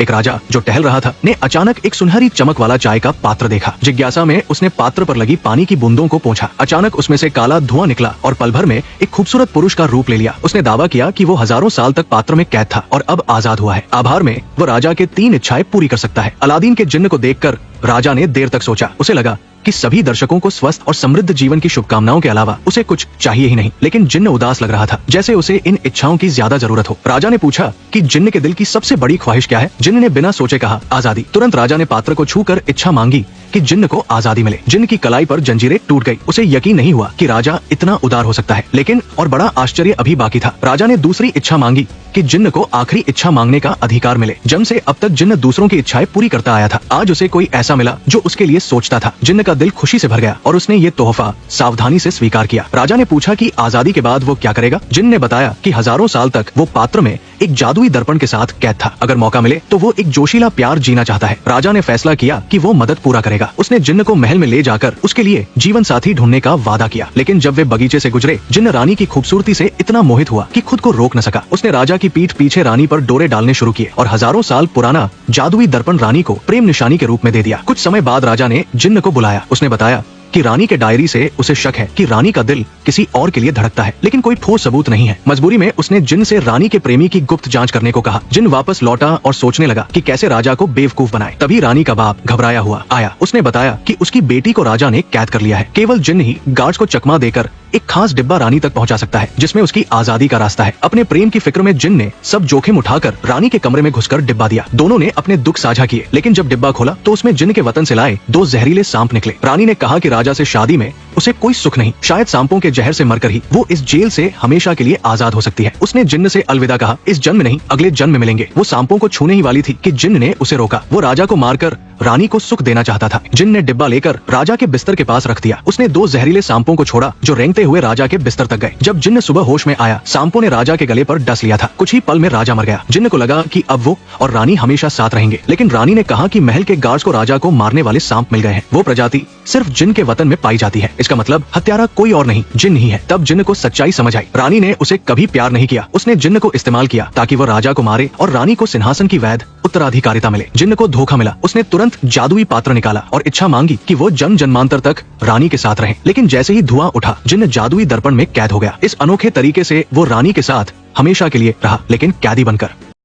एक राजा जो टहल रहा था ने अचानक एक सुनहरी चमक वाला चाय का पात्र देखा। जिज्ञासा में उसने पात्र पर लगी पानी की बूंदों को पोंछा। अचानक उसमें से काला धुआं निकला और पल भर में एक खूबसूरत पुरुष का रूप ले लिया। उसने दावा किया कि वो हजारों साल तक पात्र में कैद था और अब आजाद हुआ है। आभार में वो राजा के 3 इच्छाएं पूरी कर सकता है। अलादीन के जिन्न को देखकर राजा ने देर तक सोचा। उसे लगा कि सभी दर्शकों को स्वस्थ और समृद्ध जीवन की शुभकामनाओं के अलावा उसे कुछ चाहिए ही नहीं। लेकिन जिन्न उदास लग रहा था, जैसे उसे इन इच्छाओं की ज्यादा जरूरत हो। राजा ने पूछा कि जिन्न के दिल की सबसे बड़ी ख्वाहिश क्या है। जिन्न ने बिना सोचे कहा, आजादी। तुरंत राजा ने पात्र को छूकर इच्छा मांगी कि जिन्न को आजादी मिले। जिन्न की कलाई पर जंजीरें टूट गई। उसे यकीन नहीं हुआ कि राजा इतना उदार हो सकता है। लेकिन और बड़ा आश्चर्य अभी बाकी था। राजा ने दूसरी इच्छा मांगी कि जिन्न को आखिरी इच्छा मांगने का अधिकार मिले। जन्म से अब तक जिन्न दूसरों की इच्छाएं पूरी करता आया था। आज उसे कोई ऐसा मिला जो उसके लिए सोचता था। जिन्न का दिल खुशी से भर गया और उसने ये तोहफा सावधानी से स्वीकार किया। राजा ने पूछा कि आजादी के बाद वो क्या करेगा। जिन्न ने बताया कि हजारों साल तक वो पात्र में एक जादुई दर्पण के साथ कैद था। अगर मौका मिले तो वो एक जोशीला प्यार जीना चाहता है। राजा ने फैसला किया कि वो मदद पूरा करेगा। उसने जिन्न को महल में ले जाकर उसके लिए जीवन साथी ढूंढने का वादा किया। लेकिन जब वे बगीचे से गुजरे, जिन्न रानी की खूबसूरती से इतना मोहित हुआ कि खुद को रोक न सका। उसने राजा की पीठ पीछे रानी पर डोरे डालने शुरू किए और हजारों साल पुराना जादुई दर्पण रानी को प्रेम निशानी के रूप में दे दिया। कुछ समय बाद राजा ने जिन्न को बुलाया। उसने बताया कि रानी के डायरी से उसे शक है कि रानी का दिल किसी और के लिए धड़कता है, लेकिन कोई ठोस सबूत नहीं है। मजबूरी में उसने जिन्न से रानी के प्रेमी की गुप्त जांच करने को कहा। जिन्न वापस लौटा और सोचने लगा कि कैसे राजा को बेवकूफ बनाए। तभी रानी का बाप घबराया हुआ आया। उसने बताया कि उसकी बेटी को राजा ने कैद कर लिया है। केवल जिन्न ही गार्ड्स को चकमा देकर एक खास डिब्बा रानी तक पहुंचा सकता है, जिसमें उसकी आजादी का रास्ता है। अपने प्रेम की फिक्र में जिन्न ने सब जोखिम उठाकर रानी के कमरे में घुसकर डिब्बा दिया। दोनों ने अपने दुख साझा किए, लेकिन जब डिब्बा खोला तो उसमें जिन्न के वतन से लाए 2 जहरीले सांप निकले। रानी ने कहा कि राजा से शादी में उसे कोई सुख नहीं, शायद सांपों के जहर से मरकर ही वो इस जेल से हमेशा के लिए आजाद हो सकती है। उसने जिन्न से अलविदा कहा। इस जन्म नहीं, अगले जन्म में मिलेंगे। वो सांपों को छूने ही वाली थी कि जिन्न ने उसे रोका। वो राजा को मारकर रानी को सुख देना चाहता था। जिन्न ने डिब्बा लेकर राजा के बिस्तर के पास रख दिया। उसने 2 जहरीले सांपों को छोड़ा जो रेंगते हुए राजा के बिस्तर तक गए। जब जिन्न सुबह होश में आया, सांपों ने राजा के गले पर डस लिया था। कुछ ही पल में राजा मर गया। जिन्न को लगा कि अब वो और रानी हमेशा साथ रहेंगे, लेकिन रानी ने कहा कि महल के गार्ड्स को राजा को मारने वाले सांप मिल गए हैं। वो प्रजाति सिर्फ जिन्न के वतन में पाई जाती है। इसका मतलब हत्यारा कोई और नहीं, जिन्न ही है। तब जिन्न को सच्चाई समझ आई। रानी ने उसे कभी प्यार नहीं किया। उसने जिन्न को इस्तेमाल किया ताकि वो राजा को मारे और रानी को सिंहासन की वैध उत्तराधिकारिता मिले। जिन्न को धोखा मिला। उसने तुरंत जादुई पात्र निकाला और इच्छा मांगी कि वो जन्म जन्मांतर तक रानी के साथ रहे। लेकिन जैसे ही धुआं उठा, जिन्न जादुई दर्पण में कैद हो गया। इस अनोखे तरीके से वो रानी के साथ हमेशा के लिए रहा, लेकिन कैदी बनकर।